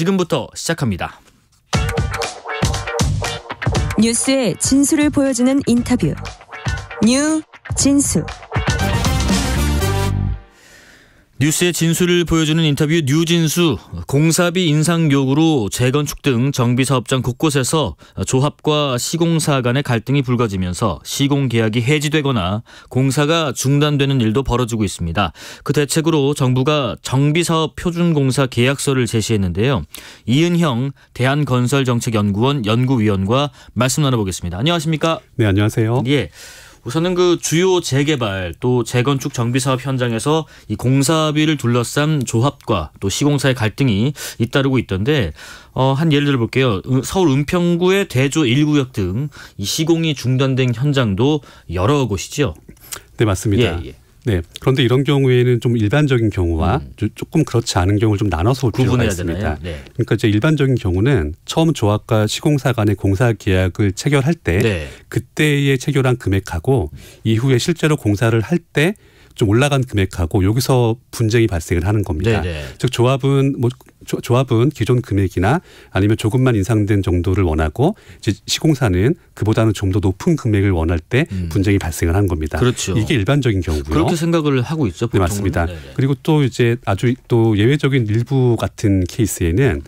지금부터 시작합니다. 뉴스의 진수를 보여주는 인터뷰. 뉴진수. 뉴스의 진수를 보여주는 인터뷰 뉴진수. 공사비 인상 요구로 재건축 등 정비사업장 곳곳에서 조합과 시공사 간의 갈등이 불거지면서 시공계약이 해지되거나 공사가 중단되는 일도 벌어지고 있습니다. 그 대책으로 정부가 정비사업 표준공사 계약서를 제시했는데요. 이은형 대한건설정책연구원 연구위원과 말씀 나눠보겠습니다. 안녕하십니까? 네, 안녕하세요. 예. 우선은 그 주요 재개발 또 재건축 정비사업 현장에서 이 공사비를 둘러싼 조합과 또 시공사의 갈등이 잇따르고 있던데 한 예를 들어볼게요. 서울 은평구의 대조 1구역 등 이 시공이 중단된 현장도 여러 곳이죠. 네, 맞습니다. 예. 네, 그런데 이런 경우에는 좀 일반적인 경우와 조금 그렇지 않은 경우를 좀 나눠서 볼 필요가 있습니다. 네. 그러니까 이제 일반적인 경우는 처음 조합과 시공사 간의 공사 계약을 체결할 때 그때에 체결한 금액하고 이후에 실제로 공사를 할 때 좀 올라간 금액하고 여기서 분쟁이 발생을 하는 겁니다. 즉 조합은 기존 금액이나 아니면 조금만 인상된 정도를 원하고 이제 시공사는 그보다는 좀 더 높은 금액을 원할 때 분쟁이 발생을 하는 겁니다. 그렇죠. 이게 일반적인 경우고요. 그렇게 생각을 하고 있죠. 네, 맞습니다. 그리고 또 이제 아주 또 예외적인 일부 같은 케이스에는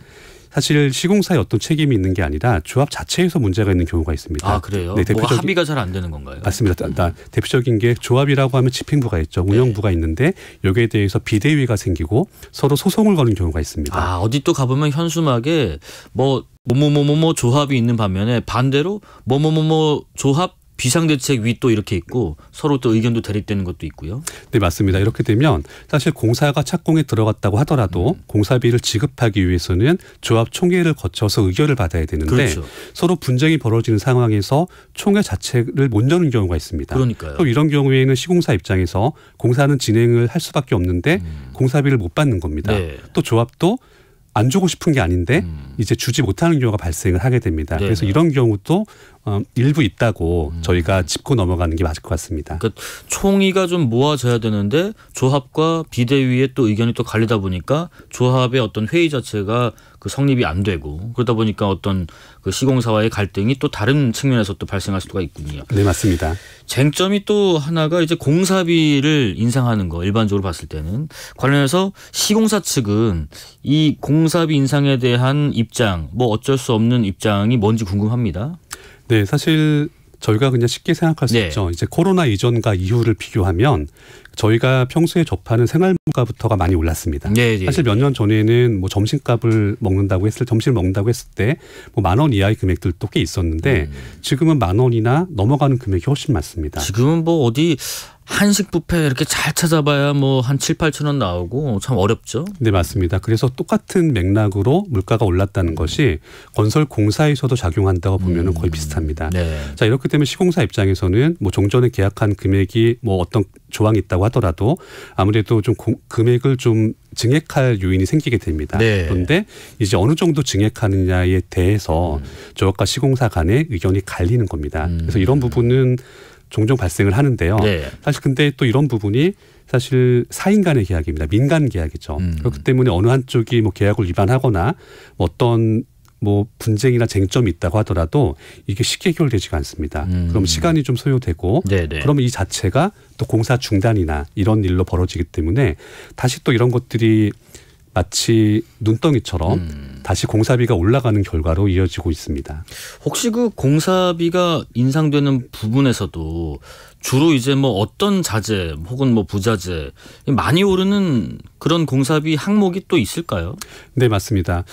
사실 시공사의 어떤 책임이 있는 게 아니라 조합 자체에서 문제가 있는 경우가 있습니다. 아, 그래요? 네, 대표적인 합의가 잘 안 되는 건가요? 맞습니다. 대표적인 게 조합이라고 하면 집행부가 있죠. 운영부가 있는데 여기에 대해서 비대위가 생기고 서로 소송을 거는 경우가 있습니다. 아, 어디 또 가보면 현수막에 뭐뭐뭐뭐 조합이 있는 반면에 반대로 뭐뭐뭐뭐 조합 비상대책 위 또 이렇게 있고 서로 또 의견도 대립되는 것도 있고요. 네, 맞습니다. 이렇게 되면 사실 공사가 착공에 들어갔다고 하더라도 공사비를 지급하기 위해서는 조합 총회를 거쳐서 의결을 받아야 되는데 서로 분쟁이 벌어지는 상황에서 총회 자체를 못 여는 경우가 있습니다. 그러니까요. 또 이런 경우에는 시공사 입장에서 공사는 진행을 할 수밖에 없는데 공사비를 못 받는 겁니다. 또 조합도 안 주고 싶은 게 아닌데 이제 주지 못하는 경우가 발생을 하게 됩니다. 그래서 이런 경우도 일부 있다고 저희가 짚고 넘어가는 게 맞을 것 같습니다. 그러니까 총의가 좀 모아져야 되는데 조합과 비대위의 또 의견이 또 갈리다 보니까 조합의 어떤 회의 자체가 그 성립이 안 되고 그러다 보니까 어떤 그 시공사와의 갈등이 또 다른 측면에서 또 발생할 수가 있군요. 네, 맞습니다. 쟁점이 또 하나가 이제 공사비를 인상하는 거 일반적으로 봤을 때는 관련해서 시공사 측은 이 공사비 인상에 대한 입장 어쩔 수 없는 입장이 뭔지 궁금합니다. 네, 사실 저희가 그냥 쉽게 생각할 수 있죠. 이제 코로나 이전과 이후를 비교하면 저희가 평소에 접하는 생활물가부터가 많이 올랐습니다. 사실 몇 년 전에는 점심을 먹는다고 했을 때 10,000원 이하의 금액들도 꽤 있었는데 지금은 10,000원이나 넘어가는 금액이 훨씬 많습니다. 지금은 어디 한식 뷔페 이렇게 잘 찾아봐야 한 7,000-8,000원 나오고 참 어렵죠. 네, 맞습니다. 그래서 똑같은 맥락으로 물가가 올랐다는 것이 건설 공사에서도 작용한다고 보면 거의 비슷합니다. 자, 이렇게 되면 시공사 입장에서는 종전에 계약한 금액이 어떤 조항이 있다고 하더라도 아무래도 좀 금액을 좀 증액할 요인이 생기게 됩니다. 그런데 이제 어느 정도 증액하느냐에 대해서 조합과 시공사 간의 의견이 갈리는 겁니다. 그래서 이런 부분은 종종 발생을 하는데요. 사실 근데 또 이런 부분이 사실 사인 간의 계약입니다. 민간 계약이죠. 그렇기 때문에 어느 한쪽이 계약을 위반하거나 어떤 분쟁이나 쟁점이 있다고 하더라도 이게 쉽게 해결되지가 않습니다. 그럼 시간이 좀 소요되고 그러면 이 자체가 또 공사 중단이나 이런 일로 벌어지기 때문에 다시 또 이런 것들이 마치 눈덩이처럼 다시 공사비가 올라가는 결과로 이어지고 있습니다. 혹시 그 공사비가 인상되는 부분에서도 주로 이제 어떤 자재 혹은 부자재 많이 오르는 그런 공사비 항목이 또 있을까요? 네, 맞습니다.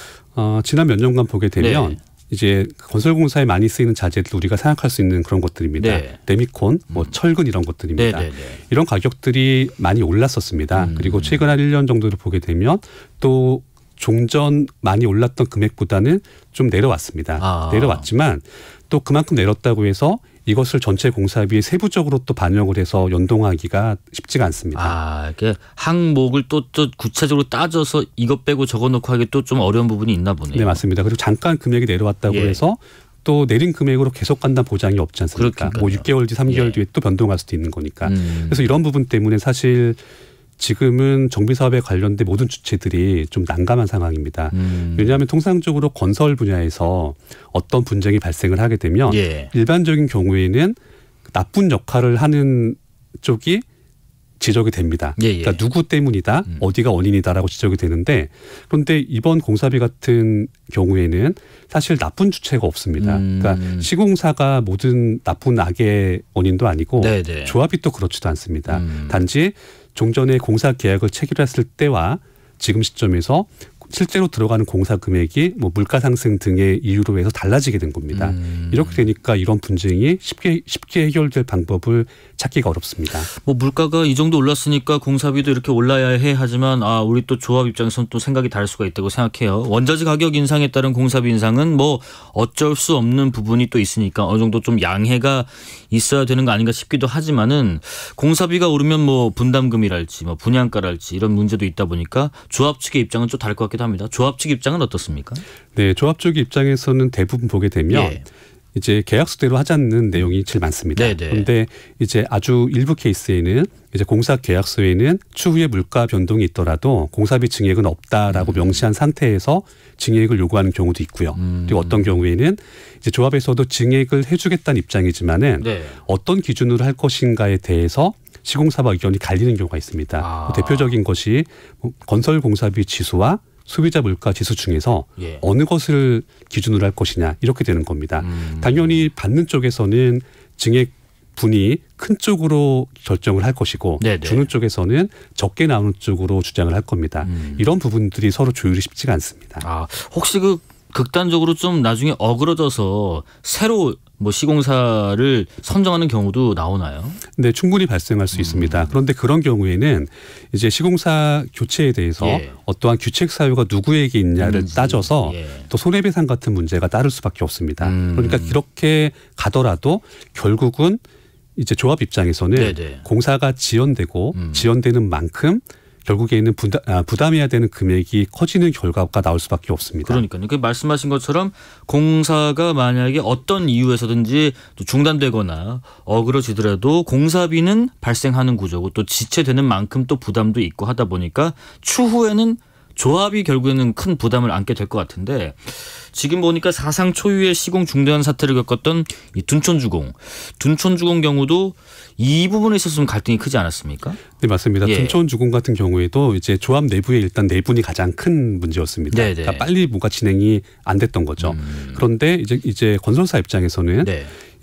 지난 몇 년간 보게 되면 이제 건설공사에 많이 쓰이는 자재들 우리가 생각할 수 있는 그런 것들입니다. 레미콘, 철근 이런 것들입니다. 이런 가격들이 많이 올랐었습니다. 그리고 최근 한 1년 정도를 보게 되면 또 종전 많이 올랐던 금액보다는 좀 내려왔습니다. 내려왔지만 또 그만큼 내렸다고 해서 이것을 전체 공사비에 세부적으로 또 반영을 해서 연동하기가 쉽지가 않습니다. 이렇게 항목을 또 구체적으로 따져서 이것 빼고 저것 넣고 하기 또 좀 어려운 부분이 있나 보네요. 네, 맞습니다. 그리고 잠깐 금액이 내려왔다고 해서 또 내린 금액으로 계속 간다는 보장이 없지 않습니까? 6개월 뒤, 3개월 뒤에 또 변동할 수도 있는 거니까. 그래서 이런 부분 때문에 사실 지금은 정비 사업에 관련된 모든 주체들이 좀 난감한 상황입니다. 왜냐하면 통상적으로 건설 분야에서 어떤 분쟁이 발생을 하게 되면 예. 일반적인 경우에는 나쁜 역할을 하는 쪽이 지적이 됩니다. 그러니까 누구 때문이다, 어디가 원인이다라고 지적이 되는데 그런데 이번 공사비 같은 경우에는 사실 나쁜 주체가 없습니다. 그러니까 시공사가 모든 나쁜 악의 원인도 아니고 네네. 조합이 또 그렇지도 않습니다. 단지 종전에 공사 계약을 체결했을 때와 지금 시점에서 실제로 들어가는 공사 금액이 뭐 물가 상승 등의 이유로 해서 달라지게 된 겁니다. 이렇게 되니까 이런 분쟁이 쉽게 해결될 방법을 찾기가 어렵습니다. 뭐 물가가 이 정도 올랐으니까 공사비도 이렇게 올라야 해 하지만 우리 또 조합 입장에서는 또 생각이 다를 수가 있다고 생각해요. 원자재 가격 인상에 따른 공사비 인상은 뭐 어쩔 수 없는 부분이 또 있으니까 어느 정도 좀 양해가 있어야 되는 거 아닌가 싶기도 하지만은 공사비가 오르면 뭐 분담금이랄지 뭐 분양가랄지 이런 문제도 있다 보니까 조합 측의 입장은 좀 다를 것 같기도 합니다. 조합 측 입장은 어떻습니까? 네, 조합 쪽 입장에서는 대부분 보게 되면 이제 계약서대로 하자는 내용이 제일 많습니다. 네네. 그런데 이제 아주 일부 케이스에는 이제 공사 계약서에는 추후에 물가 변동이 있더라도 공사비 증액은 없다라고 명시한 상태에서 증액을 요구하는 경우도 있고요. 그리고 어떤 경우에는 이제 조합에서도 증액을 해주겠다는 입장이지만은 어떤 기준으로 할 것인가에 대해서 시공사와 의견이 갈리는 경우가 있습니다. 대표적인 것이 건설 공사비 지수와 소비자 물가 지수 중에서 어느 것을 기준으로 할 것이냐 이렇게 되는 겁니다. 당연히 받는 쪽에서는 증액분이 큰 쪽으로 결정을 할 것이고 주는 쪽에서는 적게 나오는 쪽으로 주장을 할 겁니다. 이런 부분들이 서로 조율이 쉽지가 않습니다. 혹시 그 극단적으로 좀 나중에 어그러져서 새로 뭐 시공사를 선정하는 경우도 나오나요? 네, 충분히 발생할 수 있습니다. 그런데 그런 경우에는 이제 시공사 교체에 대해서 어떠한 규책 사유가 누구에게 있냐를 따져서 또 손해배상 같은 문제가 따를 수밖에 없습니다. 그러니까 이렇게 가더라도 결국은 이제 조합 입장에서는 공사가 지연되고 지연되는 만큼 결국에는 부담해야 되는 금액이 커지는 결과가 나올 수밖에 없습니다. 그러니까요. 그 말씀하신 것처럼 공사가 만약에 어떤 이유에서든지 중단되거나 어그러지더라도 공사비는 발생하는 구조고 또 지체되는 만큼 또 부담도 있고 하다 보니까 추후에는 조합이 결국에는 큰 부담을 안게 될 것 같은데 지금 보니까 사상 초유의 시공 중단 사태를 겪었던 이 둔촌주공 경우도 이 부분에 있어서 좀 갈등이 크지 않았습니까? 네, 맞습니다. 둔촌주공 같은 경우에도 이제 조합 내부에 일단 내분이 가장 큰 문제였습니다. 그러니까 빨리 뭔가 진행이 안 됐던 거죠. 그런데 이제 건설사 입장에서는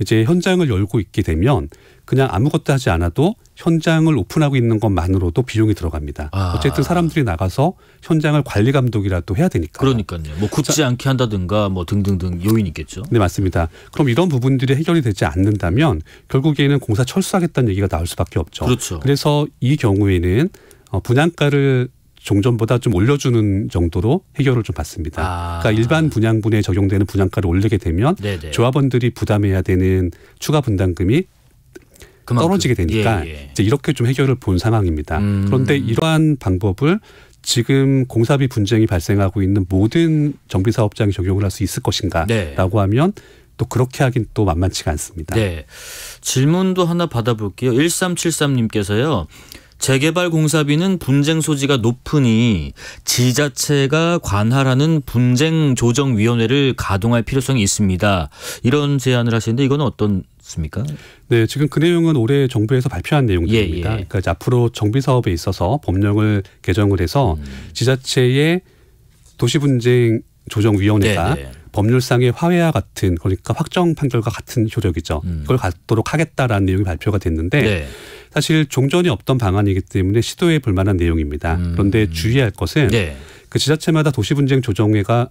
이제 현장을 열고 있게 되면 그냥 아무것도 하지 않아도 현장을 오픈하고 있는 것만으로도 비용이 들어갑니다. 어쨌든 사람들이 나가서 현장을 관리 감독이라도 해야 되니까. 그러니까요. 뭐 굳지 않게 한다든가 뭐 등등등 요인이 있겠죠. 네, 맞습니다. 그럼 이런 부분들이 해결이 되지 않는다면 결국에는 공사 철수하겠다는 얘기가 나올 수밖에 없죠. 그렇죠. 그래서 이 경우에는 분양가를 종전보다 좀 올려주는 정도로 해결을 좀 받습니다. 그러니까 일반 분양분에 적용되는 분양가를 올리게 되면 조합원들이 부담해야 되는 추가 분담금이 떨어지게 되니까 이제 이렇게 좀 해결을 본 상황입니다. 그런데 이러한 방법을 지금 공사비 분쟁이 발생하고 있는 모든 정비사업장이 적용을 할 수 있을 것인가라고 하면 또 그렇게 하긴 또 만만치가 않습니다. 네. 질문도 하나 받아볼게요. 1373님께서요. 재개발 공사비는 분쟁 소지가 높으니 지자체가 관할하는 분쟁조정위원회를 가동할 필요성이 있습니다. 이런 제안을 하시는데 이건 어떻습니까? 네, 지금 그 내용은 올해 정부에서 발표한 내용들입니다. 그러니까 이제 앞으로 정비 사업에 있어서 법령을 개정을 해서 지자체의 도시분쟁 조정위원회가 법률상의 화해와 같은 그러니까 확정 판결과 같은 효력이죠. 이걸 갖도록 하겠다라는 내용이 발표가 됐는데 사실 종전이 없던 방안이기 때문에 시도해 볼 만한 내용입니다. 그런데 주의할 것은 그 지자체마다 도시분쟁 조정위원회가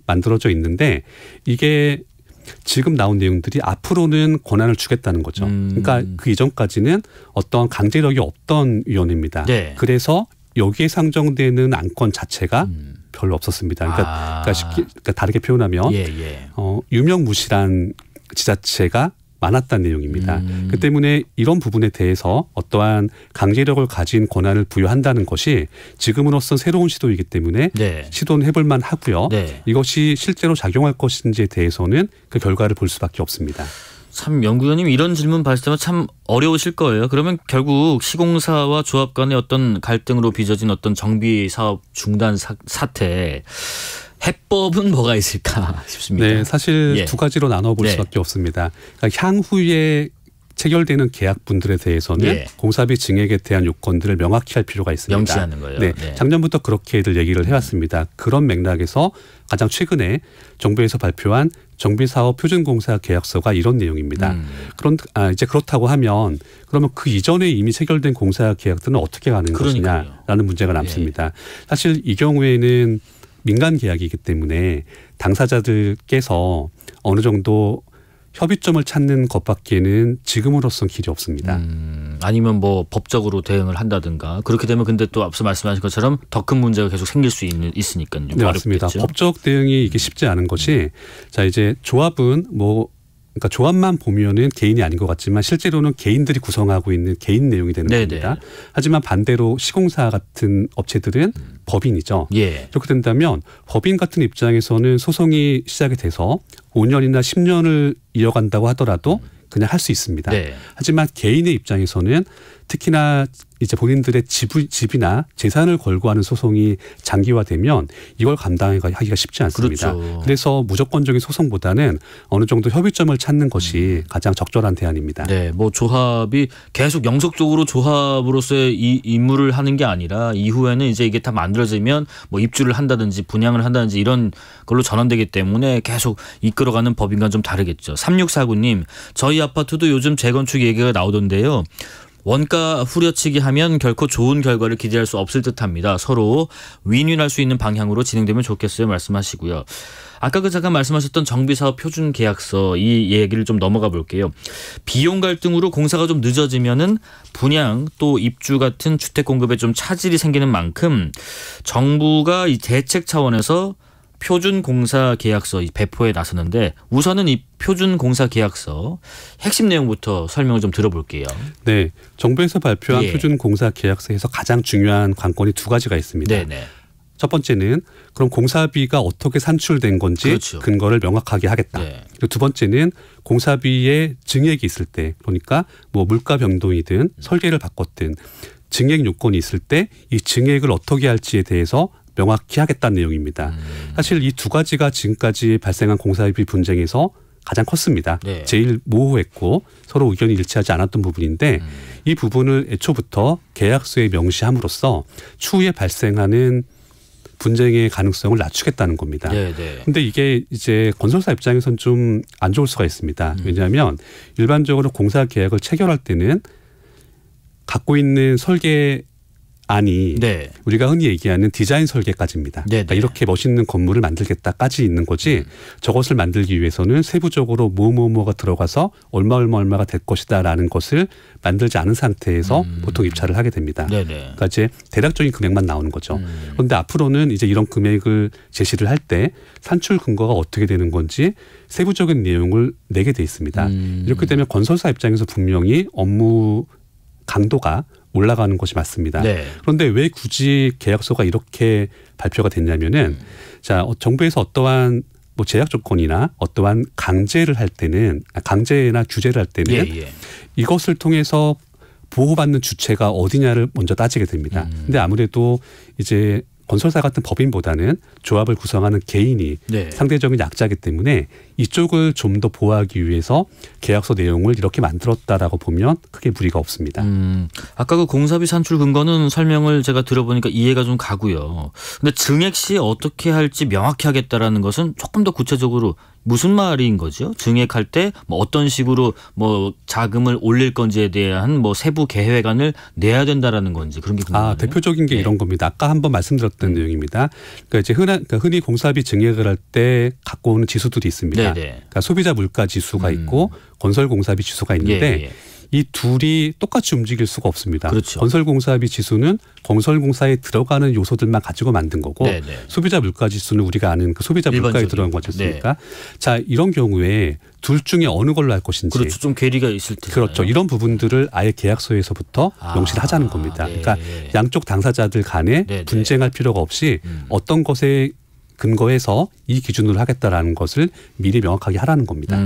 만들어져 있는데 이게 지금 나온 내용들이 앞으로는 권한을 주겠다는 거죠. 그러니까 그 이전까지는 어떤 강제력이 없던 위원회입니다. 그래서 여기에 상정되는 안건 자체가 별로 없었습니다. 그러니까 다르게 표현하면 유명무실한 지자체가 많았다는 내용입니다. 그 때문에 이런 부분에 대해서 어떠한 강제력을 가진 권한을 부여한다는 것이 지금으로선 새로운 시도이기 때문에 시도는 해볼 만하고요. 이것이 실제로 작용할 것인지에 대해서는 그 결과를 볼 수밖에 없습니다. 참 연구위원님 이런 질문 받을 때마다 참 어려우실 거예요. 그러면 결국 시공사와 조합 간의 어떤 갈등으로 빚어진 어떤 정비 사업 중단 사태 해법은 뭐가 있을까 싶습니다. 네, 사실 두 가지로 나눠볼 수밖에 없습니다. 그러니까 향후에 체결되는 계약분들에 대해서는 공사비 증액에 대한 요건들을 명확히 할 필요가 있습니다. 명시하는 거예요. 네, 작년부터 그렇게들 얘기를 해왔습니다. 그런 맥락에서 가장 최근에 정부에서 발표한 정비사업 표준공사 계약서가 이런 내용입니다. 이제 그렇다고 하면 그러면 그 이전에 이미 체결된 공사 계약들은 어떻게 가는 것이냐라는 문제가 남습니다. 사실 이 경우에는 민간 계약이기 때문에 당사자들께서 어느 정도 협의점을 찾는 것밖에는 지금으로선 길이 없습니다. 아니면 뭐 법적으로 대응을 한다든가 그렇게 되면 근데 또 앞서 말씀하신 것처럼 더 큰 문제가 계속 생길 수 있으니까요. 네, 맞습니다. 법적 대응이 이게 쉽지 않은 것이 자 이제 조합은 그러니까 조합만 보면은 개인이 아닌 것 같지만 실제로는 개인들이 구성하고 있는 개인 내용이 되는 겁니다. 하지만 반대로 시공사 같은 업체들은 법인이죠. 이렇게 된다면 법인 같은 입장에서는 소송이 시작이 돼서 5년이나 10년을 이어간다고 하더라도 그냥 할 수 있습니다. 하지만 개인의 입장에서는 특히나 이제 본인들의 집이나 재산을 걸고 하는 소송이 장기화되면 이걸 감당하기가 쉽지 않습니다. 그래서 무조건적인 소송보다는 어느 정도 협의점을 찾는 것이 가장 적절한 대안입니다. 네, 뭐 조합이 계속 영속적으로 조합으로서의 이 임무를 하는 게 아니라 이후에는 이제 이게 다 만들어지면 뭐 입주를 한다든지 분양을 한다든지 이런 걸로 전환되기 때문에 계속 이끌어가는 법인과는 좀 다르겠죠. 3649님, 저희 아파트도 요즘 재건축 얘기가 나오던데요. 원가 후려치기 하면 결코 좋은 결과를 기대할 수 없을 듯합니다. 서로 윈윈할 수 있는 방향으로 진행되면 좋겠어요 말씀하시고요. 아까 잠깐 말씀하셨던 정비사업 표준계약서 이 얘기를 좀 넘어가 볼게요. 비용 갈등으로 공사가 좀 늦어지면은 분양 또 입주 같은 주택 공급에 좀 차질이 생기는 만큼 정부가 이 대책 차원에서 표준공사계약서 배포에 나서는데 우선은 이 표준공사계약서 핵심 내용부터 설명을 좀 들어볼게요. 네, 정부에서 발표한 표준공사계약서에서 가장 중요한 관건이 두 가지가 있습니다. 첫 번째는 그럼 공사비가 어떻게 산출된 건지 근거를 명확하게 하겠다. 그리고 두 번째는 공사비의 증액이 있을 때 그러니까 뭐 물가 변동이든 설계를 바꿨든 증액 요건이 있을 때 이 증액을 어떻게 할지에 대해서 명확히 하겠다는 내용입니다. 사실 이 두 가지가 지금까지 발생한 공사비 분쟁에서 가장 컸습니다. 제일 모호했고 서로 의견이 일치하지 않았던 부분인데 이 부분을 애초부터 계약서에 명시함으로써 추후에 발생하는 분쟁의 가능성을 낮추겠다는 겁니다. 그런데 이게 이제 건설사 입장에서는 좀 안 좋을 수가 있습니다. 왜냐하면 일반적으로 공사 계약을 체결할 때는 갖고 있는 설계 아니 우리가 흔히 얘기하는 디자인 설계까지입니다. 그러니까 이렇게 멋있는 건물을 만들겠다까지 있는 거지 저것을 만들기 위해서는 세부적으로 뭐가 들어가서 얼마가 될 것이다라는 것을 만들지 않은 상태에서 보통 입찰을 하게 됩니다. 그러니까 이제 대략적인 금액만 나오는 거죠. 그런데 앞으로는 이제 이런 금액을 제시를 할 때 산출 근거가 어떻게 되는 건지 세부적인 내용을 내게 돼 있습니다. 이렇게 되면 건설사 입장에서 분명히 업무 강도가 올라가는 것이 맞습니다. 그런데 왜 굳이 계약서가 이렇게 발표가 됐냐면은 자 정부에서 어떠한 뭐 제약 조건이나 어떠한 강제를 할 때는 강제나 규제를 할 때는 이것을 통해서 보호받는 주체가 어디냐를 먼저 따지게 됩니다. 근데 아무래도 이제 건설사 같은 법인보다는 조합을 구성하는 개인이 상대적인 약자이기 때문에 이쪽을 좀 더 보호하기 위해서 계약서 내용을 이렇게 만들었다라고 보면 크게 무리가 없습니다. 아까 그 공사비 산출 근거는 설명을 제가 들어보니까 이해가 좀 가고요. 근데 증액 시 어떻게 할지 명확히 하겠다라는 것은 조금 더 구체적으로 무슨 말인 거죠? 증액할 때 뭐 어떤 식으로 뭐 자금을 올릴 건지에 대한 뭐 세부 계획안을 내야 된다라는 건지 그런 게 궁금해요. 대표적인 게 이런 겁니다. 아까 한번 말씀드렸던 내용입니다. 그러니까 이제 흔히 공사비 증액을 할 때 갖고 오는 지수들이 있습니다. 그러니까 소비자 물가 지수가 있고 건설 공사비 지수가 있는데 이 둘이 똑같이 움직일 수가 없습니다. 건설공사비 지수는 건설공사에 들어가는 요소들만 가지고 만든 거고 소비자 물가 지수는 우리가 아는 그 소비자 물가에 들어간 거지 않습니까? 자 이런 경우에 둘 중에 어느 걸로 할 것인지 좀 괴리가 있을 때 이런 부분들을 아예 계약서에서부터 명시를 하자는 겁니다. 그러니까 양쪽 당사자들 간에 분쟁할 필요가 없이 어떤 것에 근거해서 이 기준으로 하겠다라는 것을 미리 명확하게 하라는 겁니다.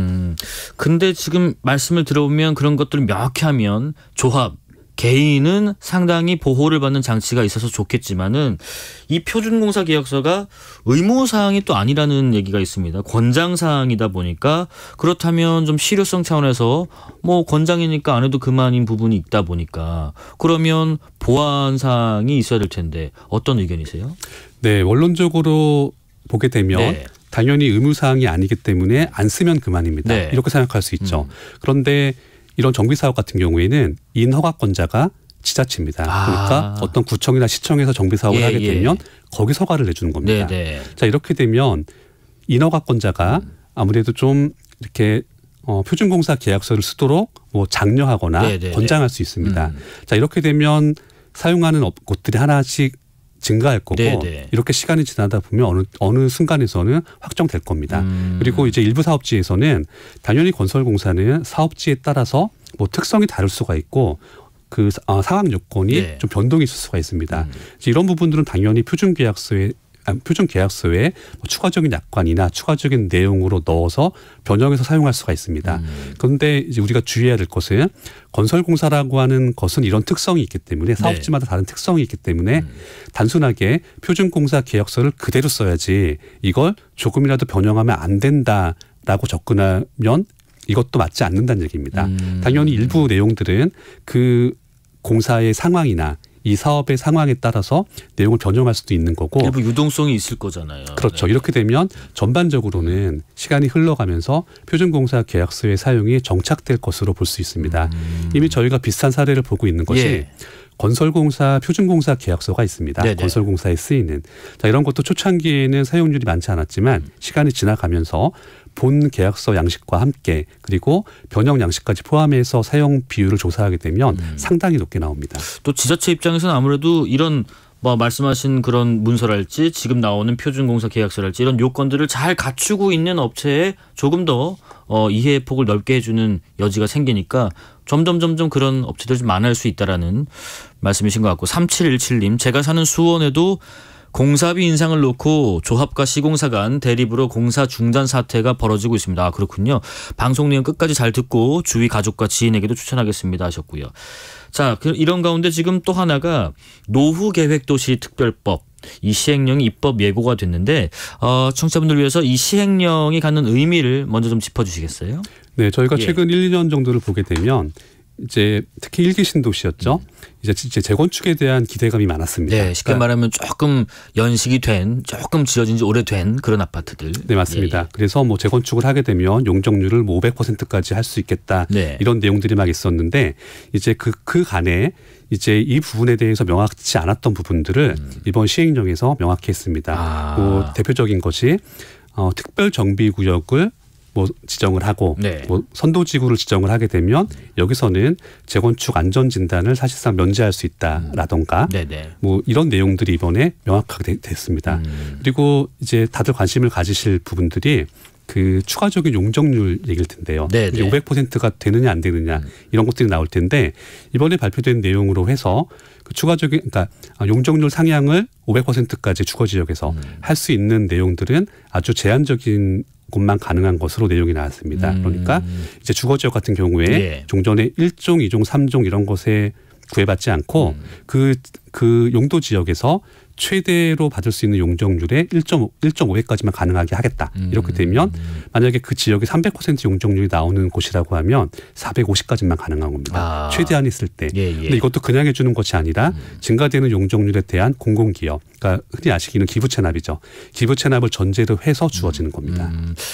근데 지금 말씀을 들어보면 그런 것들을 명확히 하면 조합, 개인은 상당히 보호를 받는 장치가 있어서 좋겠지만은 이 표준공사 계약서가 의무사항이 또 아니라는 얘기가 있습니다. 권장사항이다 보니까 그렇다면 좀 실효성 차원에서 뭐 권장이니까 안 해도 그만인 부분이 있다 보니까 그러면 보완사항이 있어야 될 텐데 어떤 의견이세요? 네, 원론적으로 보게 되면 네. 당연히 의무사항이 아니기 때문에 안 쓰면 그만입니다. 네. 이렇게 생각할 수 있죠. 그런데 이런 정비사업 같은 경우에는 인허가권자가 지자체입니다. 그러니까 어떤 구청이나 시청에서 정비사업을 하게 되면 거기 허가를 내주는 겁니다. 네네. 자, 이렇게 되면 인허가권자가 아무래도 좀 이렇게 표준공사 계약서를 쓰도록 뭐 장려하거나 네네네. 권장할 수 있습니다. 자, 이렇게 되면 사용하는 곳들이 하나씩 증가할 거고 네네. 이렇게 시간이 지나다 보면 어느 순간에서는 확정될 겁니다. 그리고 이제 일부 사업지에서는 당연히 건설공사는 사업지에 따라서 뭐 특성이 다를 수가 있고 그 상황 요건이 네. 좀 변동이 있을 수가 있습니다. 이런 부분들은 당연히 표준계약서에 뭐 추가적인 약관이나 추가적인 내용으로 넣어서 변형해서 사용할 수가 있습니다. 그런데 이제 우리가 주의해야 될 것은 건설공사라고 하는 것은 이런 특성이 있기 때문에 사업지마다 다른 특성이 있기 때문에 단순하게 표준공사 계약서를 그대로 써야지 이걸 조금이라도 변형하면 안 된다라고 접근하면 이것도 맞지 않는다는 얘기입니다. 당연히 일부 내용들은 그 공사의 상황이나 이 사업의 상황에 따라서 내용을 변형할 수도 있는 거고 일부 유동성이 있을 거잖아요. 그렇죠. 네. 이렇게 되면 전반적으로는 시간이 흘러가면서 표준공사 계약서의 사용이 정착될 것으로 볼 수 있습니다. 이미 저희가 비슷한 사례를 보고 있는 것이 건설공사 표준공사 계약서가 있습니다. 네네. 건설공사에 쓰이는. 자, 이런 것도 초창기에는 사용률이 많지 않았지만 시간이 지나가면서 본 계약서 양식과 함께 그리고 변형 양식까지 포함해서 사용 비율을 조사하게 되면 상당히 높게 나옵니다. 또 지자체 입장에서는 아무래도 이런 뭐 말씀하신 그런 문서랄지 지금 나오는 표준공사 계약서랄지 이런 요건들을 잘 갖추고 있는 업체에 조금 더 이해의 폭을 넓게 해주는 여지가 생기니까 점점 그런 업체들이 좀 많아질 수 있다라는 말씀이신 것 같고 3717님 제가 사는 수원에도 공사비 인상을 놓고 조합과 시공사 간 대립으로 공사 중단 사태가 벌어지고 있습니다. 아, 그렇군요. 방송 내용 끝까지 잘 듣고 주위 가족과 지인에게도 추천하겠습니다 하셨고요. 자, 이런 가운데 지금 또 하나가 노후계획도시특별법 이 시행령이 입법 예고가 됐는데 청취자분들을 위해서 이 시행령이 갖는 의미를 먼저 좀 짚어주시겠어요? 네, 저희가 최근 1, 2년 정도를 보게 되면 이제 특히 1기 신도시였죠. 이제 재건축에 대한 기대감이 많았습니다. 네, 쉽게 말하면 조금 연식이 된, 조금 지어진 지 오래된 그런 아파트들. 네, 맞습니다. 그래서 뭐 재건축을 하게 되면 용적률을 뭐 500%까지 할 수 있겠다. 이런 내용들이 막 있었는데 이제 그 간에 이제 이 부분에 대해서 명확치 않았던 부분들을 이번 시행령에서 명확히 했습니다. 뭐 대표적인 것이 특별 정비 구역을 뭐 지정을 하고 뭐 선도지구를 지정을 하게 되면 여기서는 재건축 안전 진단을 사실상 면제할 수 있다라던가 뭐 이런 내용들이 이번에 명확하게 됐습니다. 그리고 이제 다들 관심을 가지실 부분들이 그 추가적인 용적률 얘기일 텐데요. 500%가 되느냐 안 되느냐 이런 것들이 나올 텐데 이번에 발표된 내용으로 해서 그 추가적인 그러니까 용적률 상향을 500%까지 주거 지역에서 할 수 있는 내용들은 아주 제한적인 곳만 가능한 것으로 내용이 나왔습니다. 그러니까 이제 주거 지역 같은 경우에 종전에 1종, 2종, 3종 이런 것에 구애받지 않고 그 용도 지역에서 최대로 받을 수 있는 용적률의 1.5배까지만 가능하게 하겠다. 이렇게 되면 만약에 그 지역에 300% 용적률이 나오는 곳이라고 하면 450까지만 가능한 겁니다. 최대한 있을 때. 근데 이것도 그냥 해주는 것이 아니라 증가되는 용적률에 대한 공공기업. 그러니까 흔히 아시기는 기부채납이죠. 기부채납을 전제로 해서 주어지는 겁니다.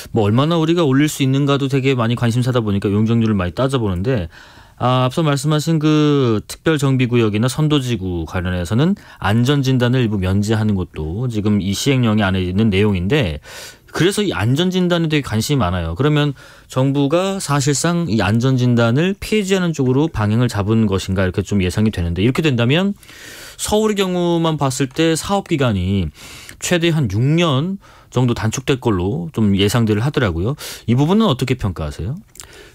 뭐 얼마나 우리가 올릴 수 있는가도 되게 많이 관심사다 보니까 용적률을 많이 따져보는데 앞서 말씀하신 그 특별정비구역이나 선도지구 관련해서는 안전진단을 일부 면제하는 것도 지금 이 시행령이 안에 있는 내용인데 그래서 이 안전진단에 되게 관심이 많아요. 그러면 정부가 사실상 이 안전진단을 폐지하는 쪽으로 방향을 잡은 것인가 이렇게 좀 예상이 되는데 이렇게 된다면 서울의 경우만 봤을 때 사업기간이 최대 한 6년 정도 단축될 걸로 좀 예상들을 하더라고요. 이 부분은 어떻게 평가하세요?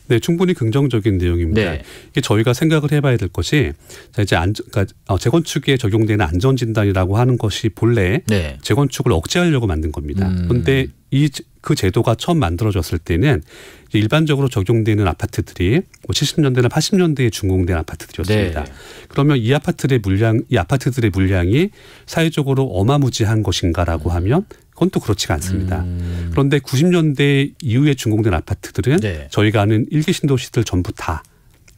네, 충분히 긍정적인 내용입니다. 네. 이게 저희가 생각을 해봐야 될 것이 자 이제 그러니까 재건축에 적용되는 안전진단이라고 하는 것이 본래 네. 재건축을 억제하려고 만든 겁니다. 그런데 그 제도가 처음 만들어졌을 때는 일반적으로 적용되는 아파트들이 뭐 70년대나 80년대에 준공된 아파트들이었습니다. 네. 그러면 이 아파트들의 물량이 사회적으로 어마무지한 것인가라고 하면 그건 또 그렇지가 않습니다. 그런데 90년대 이후에 준공된 아파트들은 네. 저희가 아는 일기 신도시들 전부 다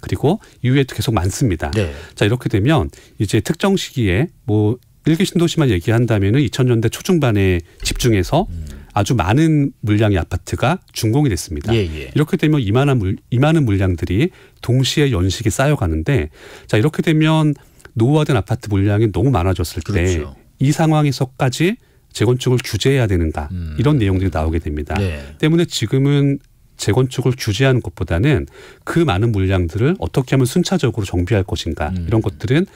그리고 이후에도 계속 많습니다. 네. 자 이렇게 되면 이제 특정 시기에 뭐 일기 신도시만 얘기한다면은 2000년대 초중반에 집중해서 아주 많은 물량의 아파트가 준공이 됐습니다. 이렇게 되면 이만한 물량들이 동시에 연식이 쌓여가는데 자 이렇게 되면 노후화된 아파트 물량이 너무 많아졌을 때 이 상황에서까지 재건축을 규제해야 되는가 이런 내용들이 나오게 됩니다. 네. 때문에 지금은 재건축을 규제하는 것보다는 그 많은 물량들을 어떻게 하면 순차적으로 정비할 것인가 이런 것들은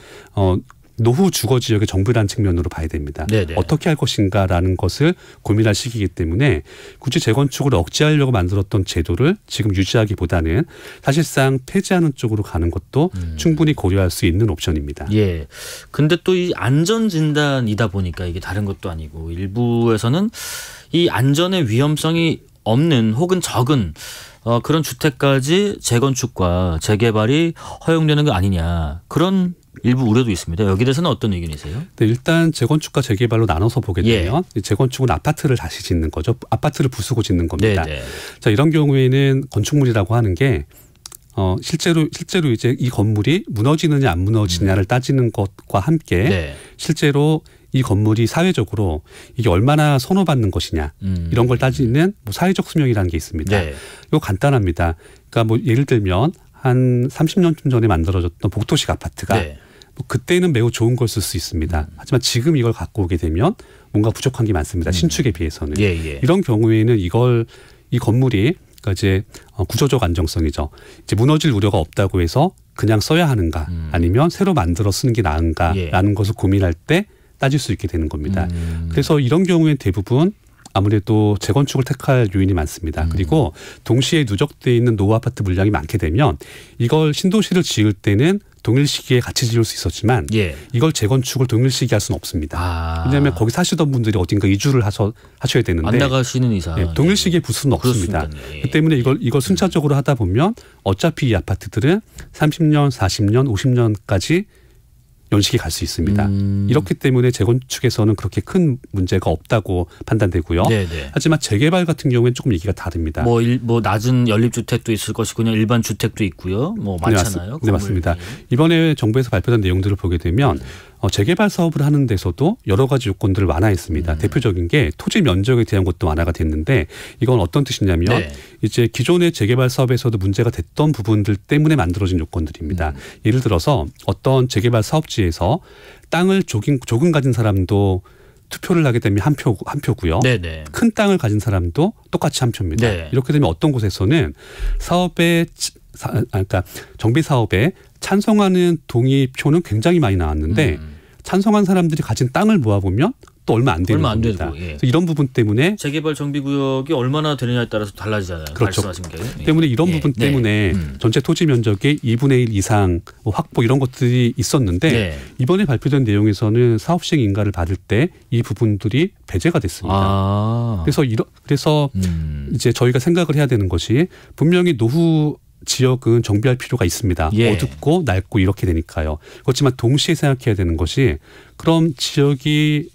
노후 주거 지역의 정비라는 측면으로 봐야 됩니다. 네네. 어떻게 할 것인가라는 것을 고민할 시기이기 때문에 굳이 재건축을 억제하려고 만들었던 제도를 지금 유지하기보다는 사실상 폐지하는 쪽으로 가는 것도 충분히 고려할 수 있는 옵션입니다. 예. 근데 또 이 안전 진단이다 보니까 이게 다른 것도 아니고 일부에서는 이 안전의 위험성이 없는 혹은 적은 그런 주택까지 재건축과 재개발이 허용되는 거 아니냐 그런 일부 우려도 있습니다. 여기 대해서는 어떤 의견이세요? 네, 일단 재건축과 재개발로 나눠서 보게 되면 재건축은 아파트를 다시 짓는 거죠. 아파트를 부수고 짓는 겁니다. 네네. 자 이런 경우에는 건축물이라고 하는 게 실제로 이제 이 건물이 무너지느냐 안 무너지느냐를 따지는 것과 함께 실제로 이 건물이 사회적으로 이게 얼마나 선호받는 것이냐 이런 걸 따지는 뭐 사회적 수명이라는 게 있습니다. 이거 간단합니다. 그러니까 뭐 예를 들면 한 30년쯤 전에 만들어졌던 복도식 아파트가 뭐 그때는 매우 좋은 걸 쓸 수 있습니다. 하지만 지금 이걸 갖고 오게 되면 뭔가 부족한 게 많습니다. 신축에 비해서는. 이런 경우에는 이 건물이 그러니까 이제 구조적 안정성이죠. 이제 무너질 우려가 없다고 해서 그냥 써야 하는가 아니면 새로 만들어 쓰는 게 나은가라는 것을 고민할 때 따질 수 있게 되는 겁니다. 그래서 이런 경우엔 대부분 아무래도 재건축을 택할 요인이 많습니다. 그리고 동시에 누적되어 있는 노후 아파트 물량이 많게 되면 이걸 신도시를 지을 때는 동일 시기에 같이 지을 수 있었지만 이걸 재건축을 동일 시기에 할 수는 없습니다. 왜냐하면 거기 사시던 분들이 어딘가 이주를 하셔야 되는데 안 나가시는 이상 동일 시기에 부을 수는 없습니다. 그 때문에 이걸 순차적으로 하다 보면 어차피 이 아파트들은 30년, 40년, 50년까지 연식이 갈 수 있습니다. 이렇기 때문에 재건축에서는 그렇게 큰 문제가 없다고 판단되고요. 하지만 재개발 같은 경우에는 조금 얘기가 다릅니다. 뭐 낮은 연립주택도 있을 것이고 그냥 일반 주택도 있고요. 뭐 많잖아요. 네, 맞습니다. 이번에 정부에서 발표된 내용들을 보게 되면 재개발 사업을 하는 데서도 여러 가지 요건들을 완화했습니다. 대표적인 게 토지 면적에 대한 것도 완화가 됐는데 이건 어떤 뜻이냐면 이제 기존의 재개발 사업에서도 문제가 됐던 부분들 때문에 만들어진 요건들입니다. 예를 들어서 어떤 재개발 사업지에서 땅을 조금 가진 사람도 투표를 하게 되면 한 표고요. 큰 땅을 가진 사람도 똑같이 한 표입니다. 이렇게 되면 어떤 곳에서는 그러니까 정비 사업에 찬성하는 동의표는 굉장히 많이 나왔는데 찬성한 사람들이 가진 땅을 모아보면 또 얼마 안 되는 겁니다. 이런 부분 때문에 재개발 정비구역이 얼마나 되느냐에 따라서 달라지잖아요. 그렇죠. 말씀하신 게. 때문에 이런 부분 때문에 전체 토지 면적의 2분의 1 이상 확보 이런 것들이 있었는데 이번에 발표된 내용에서는 사업 시행 인가를 받을 때 이 부분들이 배제가 됐습니다. 그래서 이제 저희가 생각을 해야 되는 것이 분명히 노후 지역은 정비할 필요가 있습니다. 어둡고 낡고 이렇게 되니까요. 그렇지만 동시에 생각해야 되는 것이 그럼 지역이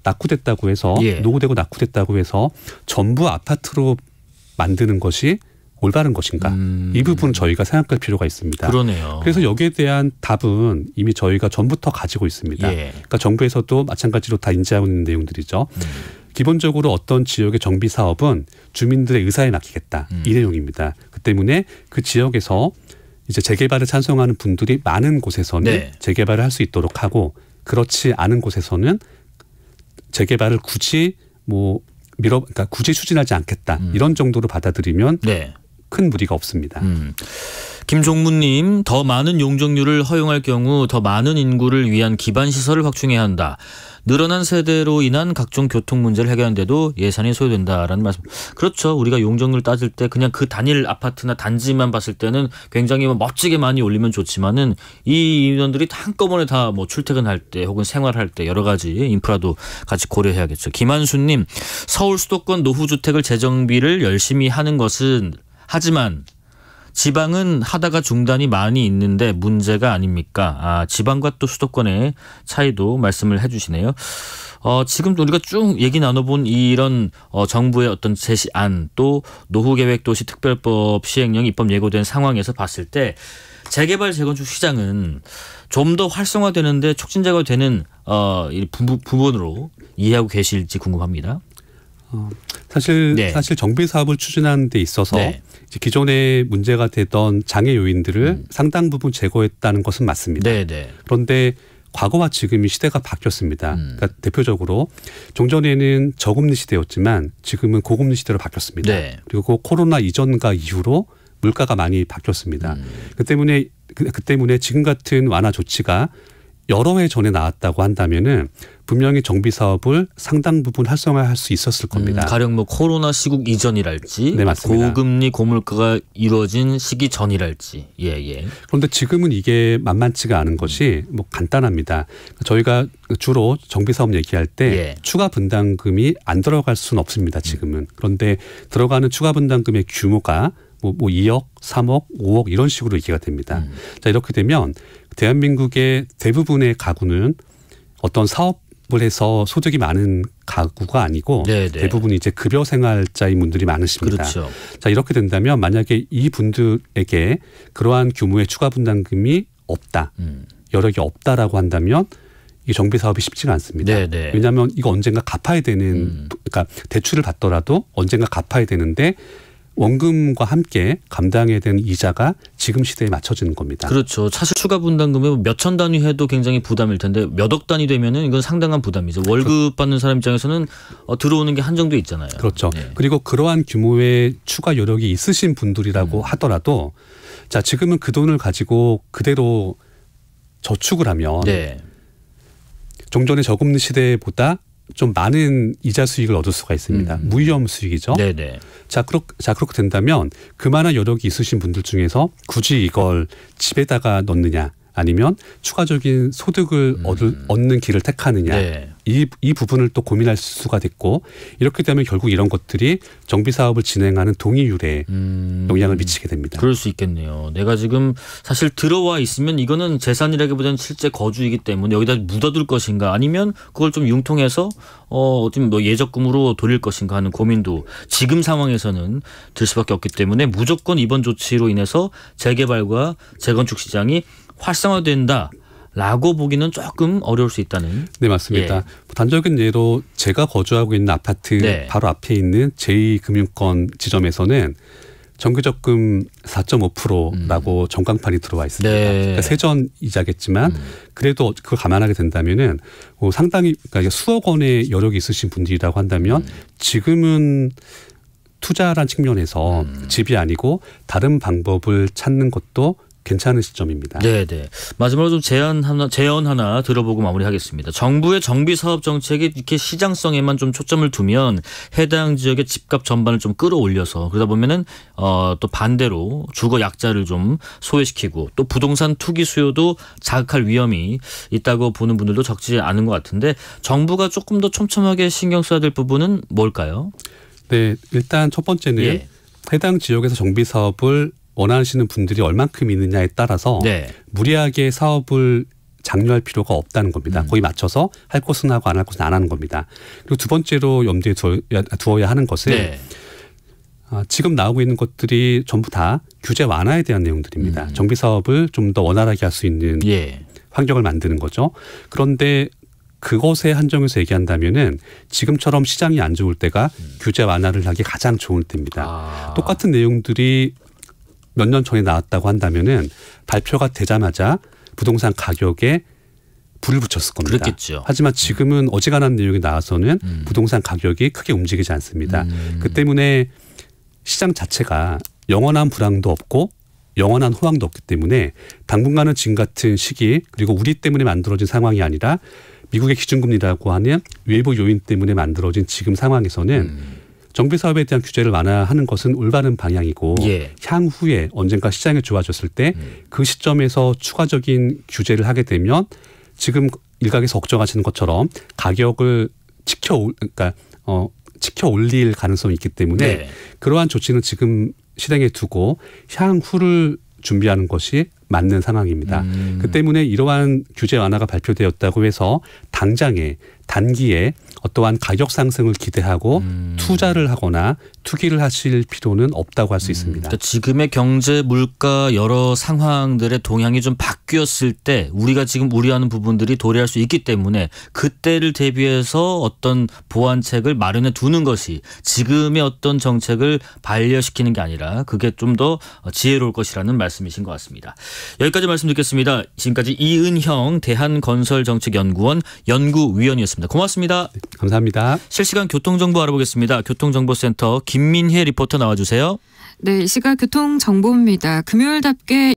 낙후됐다고 해서 노후되고 낙후됐다고 해서 전부 아파트로 만드는 것이 올바른 것인가? 이 부분은 저희가 생각할 필요가 있습니다. 그러네요. 그래서 여기에 대한 답은 이미 저희가 전부터 가지고 있습니다. 그러니까 정부에서도 마찬가지로 다 인지하고 있는 내용들이죠. 기본적으로 어떤 지역의 정비 사업은 주민들의 의사에 맡기겠다. 이 내용입니다. 그 때문에 그 지역에서 이제 재개발을 찬성하는 분들이 많은 곳에서는 재개발을 할 수 있도록 하고 그렇지 않은 곳에서는 재개발을 굳이 그러니까 굳이 추진하지 않겠다. 이런 정도로 받아들이면 큰 무리가 없습니다. 김종문님, 더 많은 용적률을 허용할 경우 더 많은 인구를 위한 기반 시설을 확충해야 한다. 늘어난 세대로 인한 각종 교통 문제를 해결하는데도 예산이 소요된다라는 말씀. 그렇죠. 우리가 용적률 따질 때 그냥 그 단일 아파트나 단지만 봤을 때는 굉장히 멋지게 많이 올리면 좋지만은 이 인원들이 한꺼번에 다 뭐 출퇴근할 때 혹은 생활할 때 여러 가지 인프라도 같이 고려해야겠죠. 김한수님, 서울 수도권 노후주택을 재정비를 열심히 하는 것은 하지만 지방은 하다가 중단이 많이 있는데 문제가 아닙니까? 지방과 또 수도권의 차이도 말씀을 해 주시네요. 지금 우리가 쭉 얘기 나눠본 이런 정부의 어떤 제시안 또 노후계획도시특별법 시행령 입법 예고된 상황에서 봤을 때 재개발 재건축 시장은 좀 더 활성화되는데 촉진제가 되는 부분으로 이해하고 계실지 궁금합니다. 사실 정비 사업을 추진하는 데 있어서 이제 기존에 문제가 되던 장애 요인들을 상당 부분 제거했다는 것은 맞습니다. 그런데 과거와 지금이 시대가 바뀌었습니다. 그러니까 대표적으로 종전에는 저금리 시대였지만 지금은 고금리 시대로 바뀌었습니다. 그리고 코로나 이전과 이후로 물가가 많이 바뀌었습니다. 그 때문에 지금 같은 완화 조치가 여러 해 전에 나왔다고 한다면은 분명히 정비 사업을 상당 부분 활성화할 수 있었을 겁니다. 가령 뭐 코로나 시국 이전이랄지, 맞습니다. 고금리 고물가가 이루어진 시기 전이랄지. 그런데 지금은 이게 만만치가 않은 것이 뭐 간단합니다. 저희가 주로 정비 사업 얘기할 때 추가 분담금이 안 들어갈 수는 없습니다. 지금은. 그런데 들어가는 추가 분담금의 규모가 뭐 2억, 3억, 5억 이런 식으로 얘기가 됩니다. 자, 이렇게 되면 대한민국의 대부분의 가구는 어떤 사업을 해서 소득이 많은 가구가 아니고 대부분이 이제 급여 생활자인 분들이 많으십니다. 그렇죠. 자, 이렇게 된다면 만약에 이 분들에게 그러한 규모의 추가 분담금이 없다, 여력이 없다라고 한다면 이 정비 사업이 쉽지가 않습니다. 왜냐하면 이거 언젠가 갚아야 되는, 그러니까 대출을 받더라도 언젠가 갚아야 되는데 원금과 함께 감당해야 되는 이자가 지금 시대에 맞춰지는 겁니다. 그렇죠. 사실 추가 분담금이 몇천 단위 해도 굉장히 부담일 텐데 몇억 단위 되면은 이건 상당한 부담이죠. 월급 받는 사람 입장에서는 들어오는 게 한정돼 있잖아요. 그렇죠. 그리고 그러한 규모의 추가 여력이 있으신 분들이라고 하더라도 자, 지금은 그 돈을 가지고 그대로 저축을 하면 종전의 저금리 시대보다 좀 많은 이자 수익을 얻을 수가 있습니다. 무위험 수익이죠. 자, 그렇게 된다면 그만한 여력이 있으신 분들 중에서 굳이 이걸 집에다가 넣느냐 아니면 추가적인 소득을 얻는 길을 택하느냐 이 부분을 또 고민할 수가 됐고 이렇게 되면 결국 이런 것들이 정비 사업을 진행하는 동의율에 영향을 미치게 됩니다. 그럴 수 있겠네요. 내가 지금 사실 들어와 있으면 이거는 재산이라기보다는 실제 거주이기 때문에 여기다 묻어둘 것인가 아니면 그걸 좀 융통해서 좀 뭐 예적금으로 돌릴 것인가 하는 고민도 지금 상황에서는 들 수밖에 없기 때문에 무조건 이번 조치로 인해서 재개발과 재건축 시장이 활성화된다라고 보기는 조금 어려울 수 있다는. 네, 맞습니다. 단적인 예로 제가 거주하고 있는 아파트 바로 앞에 있는 제2금융권 지점에서는 정기적금 4.5%라고 전광판이 들어와 있습니다. 그러니까 세전 이자겠지만 그래도 그걸 감안하게 된다면은 상당히 그러니까 수억 원의 여력이 있으신 분들이라고 한다면 지금은 투자란 측면에서 집이 아니고 다른 방법을 찾는 것도 괜찮은 시점입니다. 마지막으로 좀 제언 하나 들어보고 마무리하겠습니다. 정부의 정비 사업 정책이 이렇게 시장성에만 좀 초점을 두면 해당 지역의 집값 전반을 좀 끌어올려서 그러다 보면은 또 반대로 주거 약자를 좀 소외시키고 또 부동산 투기 수요도 자극할 위험이 있다고 보는 분들도 적지 않은 것 같은데 정부가 조금 더 촘촘하게 신경 써야 될 부분은 뭘까요? 네, 일단 첫 번째는 해당 지역에서 정비 사업을 원하시는 분들이 얼만큼 있느냐에 따라서 무리하게 사업을 장려할 필요가 없다는 겁니다. 거기 맞춰서 할 것은 하고 안 할 것은 안 하는 겁니다. 그리고 두 번째로 염두에 두어야 하는 것은 지금 나오고 있는 것들이 전부 다 규제 완화에 대한 내용들입니다. 정비 사업을 좀 더 원활하게 할 수 있는 환경을 만드는 거죠. 그런데 그것에 한정해서 얘기한다면은 지금처럼 시장이 안 좋을 때가 규제 완화를 하기 가장 좋을 때입니다. 똑같은 내용들이 몇 년 전에 나왔다고 한다면은 발표가 되자마자 부동산 가격에 불을 붙였을 겁니다. 그렇겠죠. 하지만 지금은 어지간한 내용이 나와서는 부동산 가격이 크게 움직이지 않습니다. 그 때문에 시장 자체가 영원한 불황도 없고 영원한 호황도 없기 때문에 당분간은 지금 같은 시기 그리고 우리 때문에 만들어진 상황이 아니라 미국의 기준금리라고 하는 외부 요인 때문에 만들어진 지금 상황에서는 정비 사업에 대한 규제를 완화하는 것은 올바른 방향이고 향후에 언젠가 시장이 좋아졌을 때 그 시점에서 추가적인 규제를 하게 되면 지금 일각에서 걱정하시는 것처럼 가격을 치켜 올릴 가능성이 있기 때문에 그러한 조치는 지금 실행해 두고 향후를 준비하는 것이 맞는 상황입니다. 그 때문에 이러한 규제 완화가 발표되었다고 해서 당장에 단기에 어떠한 가격 상승을 기대하고 투자를 하거나 투기를 하실 필요는 없다고 할 수 있습니다. 그러니까 지금의 경제, 물가 여러 상황들의 동향이 좀 바뀌었을 때 우리가 지금 우려하는 부분들이 도래할 수 있기 때문에 그때를 대비해서 어떤 보완책을 마련해 두는 것이 지금의 어떤 정책을 반려시키는 게 아니라 그게 좀 더 지혜로울 것이라는 말씀이신 것 같습니다. 여기까지 말씀 듣겠습니다. 지금까지 이은형 대한건설정책연구원 연구위원이었습니다. 고맙습니다. 네, 감사합니다. 실시간 교통정보 알아보겠습니다. 교통정보센터 김민혜 리포터 나와주세요. 네, 이 시각 교통정보입니다. 금요일답게